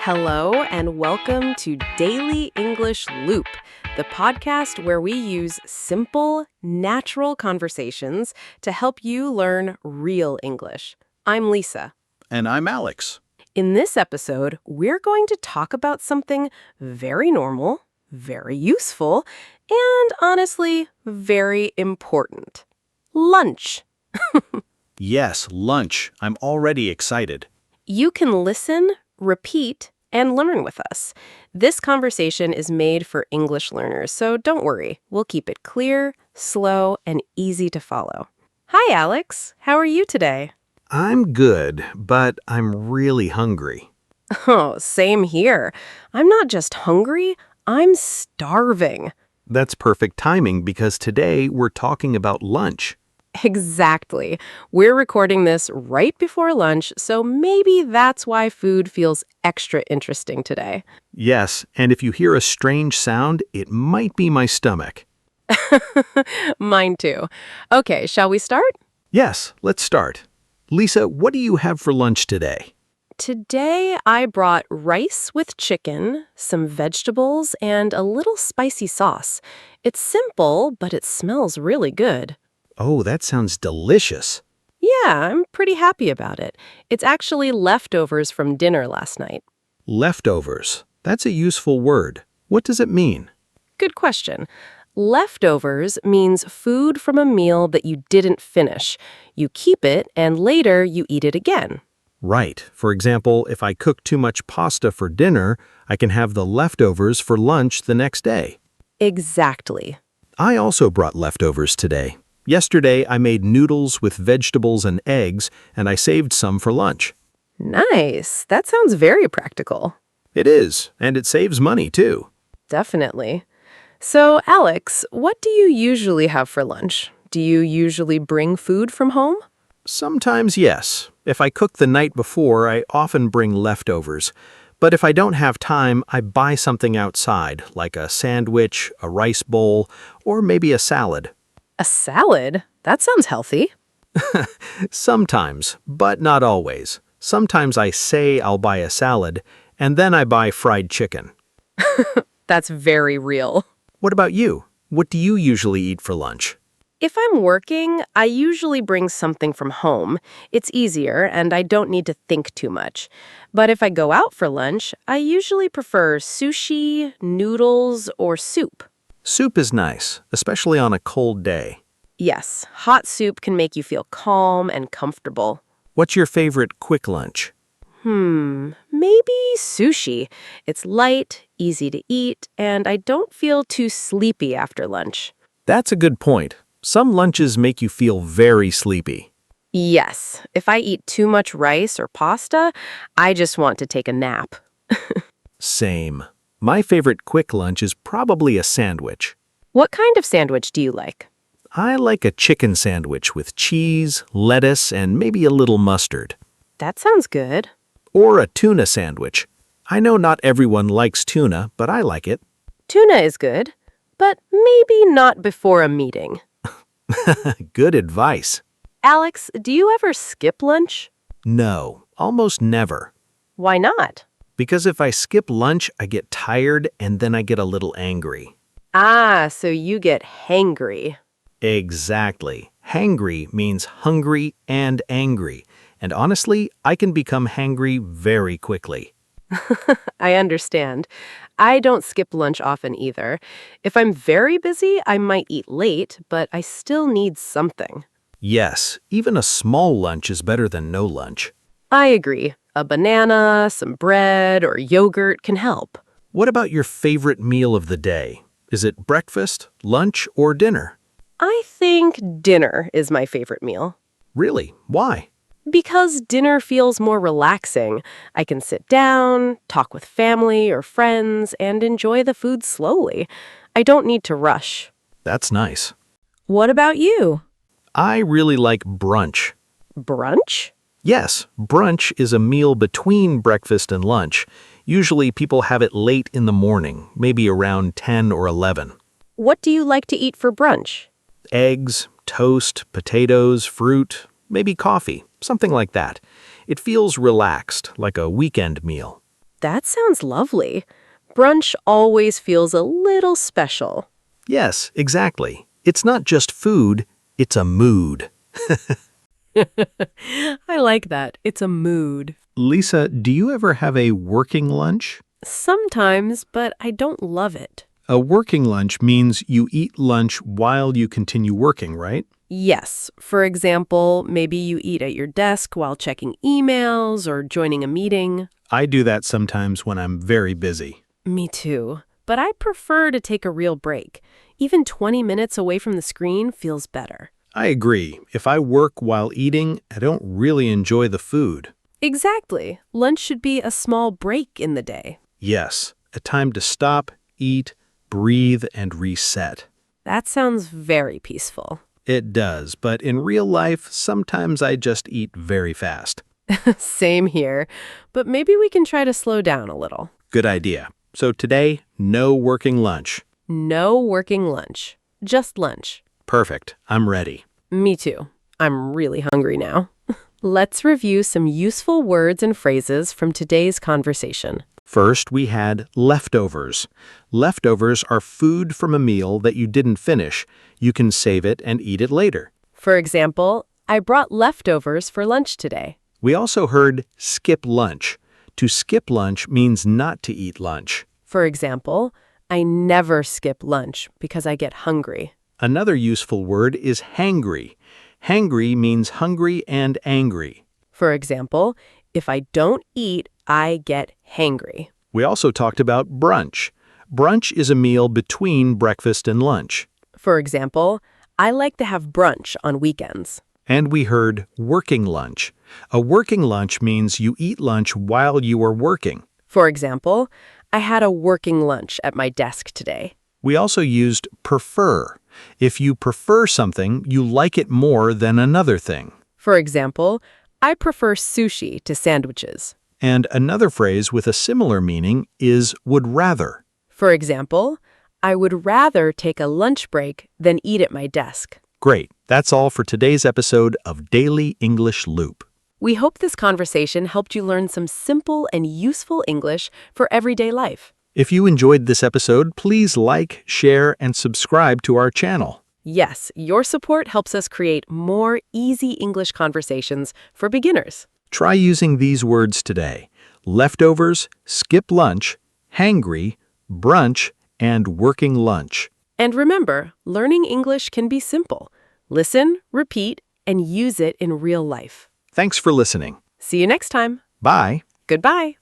Hello, and welcome to Daily English Loop, the podcast where we use simple, natural conversations to help you learn real English. I'm Lisa. And I'm Alex. In this episode, we're going to talk about something very normal, very useful, and honestly, very important. Lunch. Yes, lunch. I'm already excited. You can listen, repeat, and learn with us. This conversation is made for English learners, so don't worry. We'll keep it clear, slow, and easy to follow. Hi, Alex. How are you today? I'm good, but I'm really hungry. Oh, same here. I'm not just hungry, I'm starving. That's perfect timing because today we're talking about lunch. Exactly. We're recording this right before lunch, so maybe that's why food feels extra interesting today. Yes, and if you hear a strange sound, it might be my stomach. Mine too. Okay, shall we start? Yes, let's start. Lisa, what do you have for lunch today? Today, I brought rice with chicken, some vegetables, and a little spicy sauce. It's simple, but it smells really good. Oh, that sounds delicious. Yeah, I'm pretty happy about it. It's actually leftovers from dinner last night. Leftovers. That's a useful word. What does it mean? Good question. Leftovers means food from a meal that you didn't finish. You keep it, and later you eat it again. Right. For example, if I cook too much pasta for dinner, I can have the leftovers for lunch the next day. Exactly. I also brought leftovers today. Yesterday, I made noodles with vegetables and eggs, and I saved some for lunch. Nice. That sounds very practical. It is, and it saves money, too. Definitely. So, Alex, what do you usually have for lunch? Do you usually bring food from home? Sometimes, yes. If I cook the night before, I often bring leftovers. But if I don't have time, I buy something outside, like a sandwich, a rice bowl, or maybe a salad. A salad? That sounds healthy. Sometimes, but not always. Sometimes I say I'll buy a salad, and then I buy fried chicken. That's very real. What about you? What do you usually eat for lunch? If I'm working, I usually bring something from home. It's easier, and I don't need to think too much. But if I go out for lunch, I usually prefer sushi, noodles, or soup. Soup is nice, especially on a cold day. Yes, hot soup can make you feel calm and comfortable. What's your favorite quick lunch? Maybe sushi. It's light, easy to eat, and I don't feel too sleepy after lunch. That's a good point. Some lunches make you feel very sleepy. Yes, if I eat too much rice or pasta, I just want to take a nap. Same. My favorite quick lunch is probably a sandwich. What kind of sandwich do you like? I like a chicken sandwich with cheese, lettuce, and maybe a little mustard. That sounds good. Or a tuna sandwich. I know not everyone likes tuna, but I like it. Tuna is good, but maybe not before a meeting. Good advice. Alex, do you ever skip lunch? No, almost never. Why not? Because if I skip lunch, I get tired and then I get a little angry. Ah, so you get hangry. Exactly. Hangry means hungry and angry. And honestly, I can become hangry very quickly. I understand. I don't skip lunch often either. If I'm very busy, I might eat late, but I still need something. Yes, even a small lunch is better than no lunch. I agree. A banana, some bread, or yogurt can help. What about your favorite meal of the day? Is it breakfast, lunch, or dinner? I think dinner is my favorite meal. Really? Why? Because dinner feels more relaxing. I can sit down, talk with family or friends, and enjoy the food slowly. I don't need to rush. That's nice. What about you? I really like brunch. Brunch? Yes, brunch is a meal between breakfast and lunch. Usually people have it late in the morning, maybe around 10 or 11. What do you like to eat for brunch? Eggs, toast, potatoes, fruit, maybe coffee, something like that. It feels relaxed, like a weekend meal. That sounds lovely. Brunch always feels a little special. Yes, exactly. It's not just food, it's a mood. I like that. It's a mood. Lisa, do you ever have a working lunch? Sometimes, but I don't love it. A working lunch means you eat lunch while you continue working, right? Yes. For example, maybe you eat at your desk while checking emails or joining a meeting. I do that sometimes when I'm very busy. Me too. But I prefer to take a real break. Even 20 minutes away from the screen feels better. I agree. If I work while eating, I don't really enjoy the food. Exactly. Lunch should be a small break in the day. Yes, a time to stop, eat, breathe, and reset. That sounds very peaceful. It does, but in real life, sometimes I just eat very fast. Same here. But maybe we can try to slow down a little. Good idea. So today, no working lunch. No working lunch. Just lunch. Perfect. I'm ready. Me too. I'm really hungry now. Let's review some useful words and phrases from today's conversation. First, we had leftovers. Leftovers are food from a meal that you didn't finish. You can save it and eat it later. For example, I brought leftovers for lunch today. We also heard skip lunch. To skip lunch means not to eat lunch. For example, I never skip lunch because I get hungry. Another useful word is hangry. Hangry means hungry and angry. For example, if I don't eat, I get hangry. We also talked about brunch. Brunch is a meal between breakfast and lunch. For example, I like to have brunch on weekends. And we heard working lunch. A working lunch means you eat lunch while you are working. For example, I had a working lunch at my desk today. We also used prefer. If you prefer something, you like it more than another thing. For example, I prefer sushi to sandwiches. And another phrase with a similar meaning is would rather. For example, I would rather take a lunch break than eat at my desk. Great. That's all for today's episode of Daily English Loop. We hope this conversation helped you learn some simple and useful English for everyday life. If you enjoyed this episode, please like, share, and subscribe to our channel. Yes, your support helps us create more easy English conversations for beginners. Try using these words today: leftovers, skip lunch, hangry, brunch, and working lunch. And remember, learning English can be simple. Listen, repeat, and use it in real life. Thanks for listening. See you next time. Bye. Goodbye.